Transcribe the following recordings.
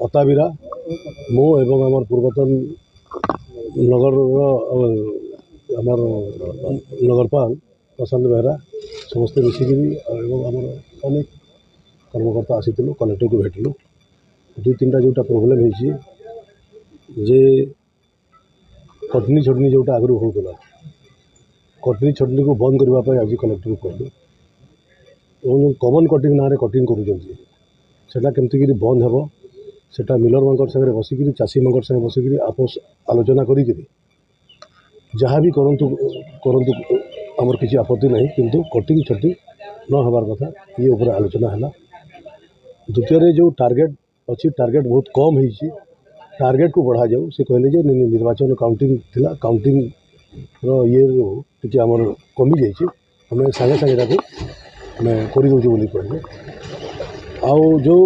अताबिरा मो एवं आमर पूर्वतन नगर आमर नगरपाल प्रशांत बेहरा समस्ते मिसिकी आमर अनेक कर्मकर्ता आसीलु कलेक्टर को भेटलु दुई तीन टा जोटा प्रोब्लेम जे कटनी छटनी जोटा आगु होता कटनी छटनी को बंद करने आज कलेक्टर को कहलु और कमन कटिंग ना कटिंग करा केमती बंद हे सेटा मिलर मांकर संगे बसिकी चाषी मांकर संगे बसिकी आपस आलोचना करी जहाँ भी करंतु करंतु आमर किसी आपत्ति नहीं किंतु कटिंग छटिंग न हबार कथा ये ऊपर आलोचना है। द्वितीय जो टार्गेट अच्छी टार्गेट बहुत कम है टार्गेट को बढ़ा जाऊ से कहले जे निर्वाचन काउंटिंग थिला काउंटिंग रो ये टिके आमर कमी जाइए हमें सागे सागे ताको मैं कर दूँ बोली कहले आउ जो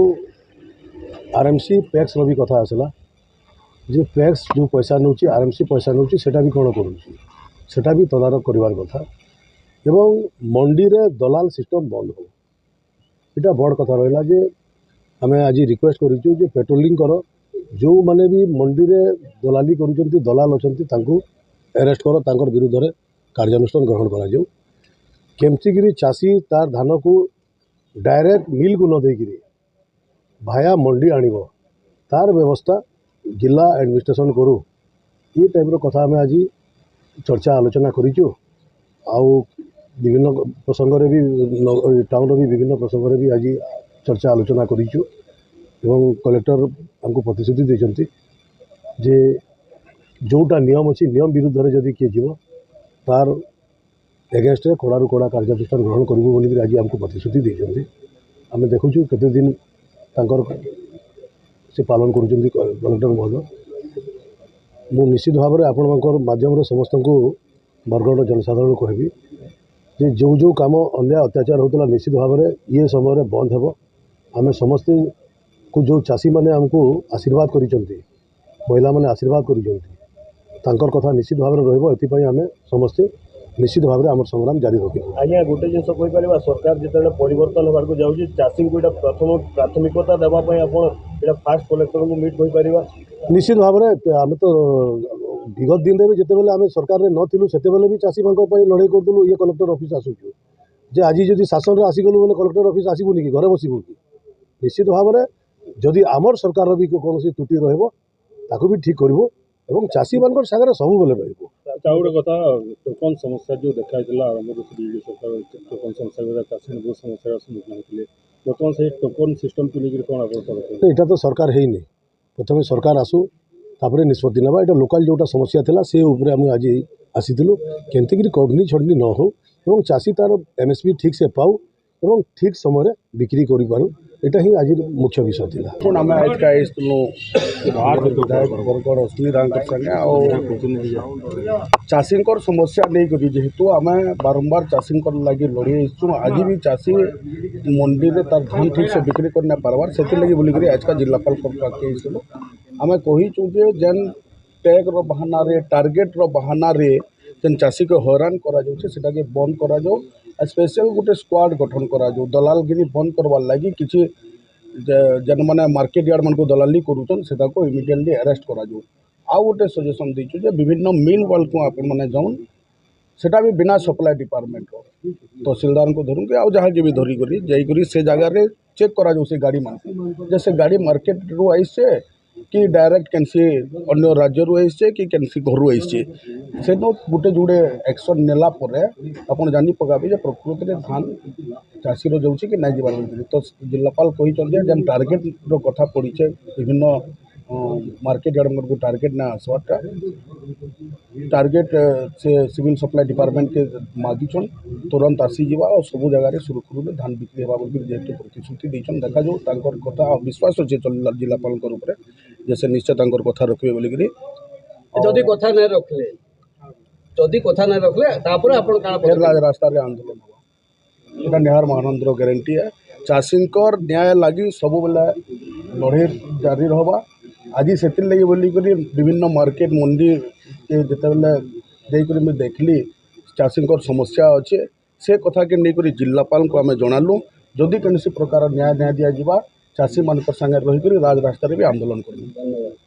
आरएमसी पैक्स भी कथा आसला जे पैक्स जो पैसा नौ आरएमसी पैसा नौ सेटा भी कौन करा भी तदारख करार कथा एवं मंडी रे दलाल सिस्टम बंद हो यहाँ बड़ कथा रहा जे आम आज रिक्वेस्ट करूँ जे पेट्रोलिंग कर जो माने भी मंडी रे दलाली कर दलाल अच्छा अरेस्ट कर तांकर विरुद्ध में कार्यानुष्ठान ग्रहण करा केमती चाषी तार धान को डायरेक्ट मिल को न देकि भाया मंडी आनिब तार व्यवस्था जिला एडमिनिस्ट्रेशन करू ये टाइप कथा आम आज चर्चा आलोचना करूँ आउ विभिन्न प्रसंग भी टाउन भी विभिन्न प्रसंग भी आज चर्चा आलोचना करूँ एवं कलेक्टर हमको प्रतिश्रुति देते जे जोटा नियम अच्छी नियम विरुद्ध में जदि किए जीव तार एगेन्स्ट कड़ारू कड़ा कार्यानुष्ठान ग्रहण करूँ बोलिक आज आमको प्रतिश्रुति देते आम देखु केते दिन तांकर से पालन करुँच कलेक्टर महोदय मु निश्चित भाव में आपण माध्यम समस्त को बरगढ़ जनसाधारण कहबी जे जो जो काम अन्याय अत्याचार होता निश्चित भाव में ये समय बंद हो आम समस्ते को जो चाषी मैंने आमको आशीर्वाद कर महिला मैंने आशीर्वाद कर कथा निश्चित भाव में रही समस्ते निश्चित भाव में आम संग्राम जारी रखिबू। आज्ञा गोटे जिन कहीपर सरकार जिते परिवर्तन होगा जाऊँगी चाषी को प्रथम प्राथमिकता देवाई आप फास्ट कलेक्टर को मीट कर निश्चित भाव में आम तो विगत दिन में जिते आम सरकार में नलु से भी चाषी मान लड़ाई करूँ ये कलेक्टर ऑफिस आसूँ जे आज जब शासन में आसीगलु बोले कलेक्टर ऑफिस आसबुनि कि घरे बसबू कि निश्चित भाव में जदि आमर सरकार भी कौन त्रुटि रही भी ठीक करूँ और चाषी मान सागर सब बेले रही गोटे कथा टोकन समस्या जो देखा सरकार टोकन समस्या चाषी बहुत समस्या सम्मुखीन होते बर्तमान से टोकन सिस्टम को लेकर कौन आप यहाँ तो सरकार है नहीं प्रथम सरकार आसू तापर निष्पत्ति ना यहाँ लोकाल जोटा समस्या था से आम आज आसीलु केमती कटनी छटनी न हो और चाषी तार एमएसपी ठीक से पाऊ और ठीक समय बिक्री करूँ यहाँ ही आज मुख्य विषय थी आम आज विधायक बरगढ़ अश्विनी राम संगे चाषी समस्या नहीं करी जेहेतु आम बारंबार चाषी लगे लड़ी आसुँ आज भी चाषी मंडी में तार धान ठीक से बिक्री करना पार्बार से लगे बोलिक आज का जिलापाल पाखे आसलु आम कहीचु जे जेन टैग रो बहाना रे टार्गेट रो बहाना रे जेन चाषी को हैरान करा के बंद करा जाओ स्पेशल गोटे स्क्वाड गठन करा जाओ दलालगिरी बंद करवार लगी किसी जेन मैंने मार्केट यार्ड मन को दलाली करूँ से इमिडिएटली अरेस्ट करा जाओ आउ गोटे सजेसन देचु जे विभिन्न मिल वाल को आप जाऊन सेटा भी बिना सप्लाई डिपार्टमेंट तहसीलदार को धरूँ कि आउ जहाँ के भी धरिकी जाइक से जगह चेक करा जाओ से गाड़ी मान जैसे गाड़ी मार्केट रू आई से कि डायरेक्ट कैंसी अन्य राज्य रू आईसे कि कैंसी घर आईसे से गोटे जोड़े एक्शन नेला आपन जानी पकाबे जे प्रकृति में धान चाषी रो जाउछि कि नहीं जीवार तो जिलापाल कही जेन टार्गेट रो कथा पड़ी विभिन्न मार्केट यार्ड को टार्गेट ना आसवाटा टार्गेट से सिविल सप्लाई डिपार्टमेंट के मागिछन तुरंत आसीजा और सब जगह सुरखुरु में धान बिक्री होगा बोल जेहेतु प्रतिश्रुति देछन देखा जो तांकर कथा विश्वास अच्छे जिलापाल ऊपर जैसे निश्चय तांकर कथा रखिए बोलिक जदि कथा नहीं रखले जदि कथा नहीं रखले तापर आपण का फिर रास्ता रे आंदोलन होगा एटा निहार महानंदर गारंटी है चाषी न्याय लगी सब बेले लड़े जारी रहा आज से लगे बोलिक विभिन्न मार्केट मंडी के जितेबाला मुझे देखली चाषी समस्या अच्छे से कथा के नहीं जिलापाल को आम जनालु जदि कौन प्रकार न्याय न्याय दि जावा ଚାଷୀମାନଙ୍କ ସାଙ୍ଗରେ ରହିକରି ରାଜରାସ୍ତାରେ ବି ଆନ୍ଦୋଳନ କରିବୁ। ଧନ୍ୟବାଦ।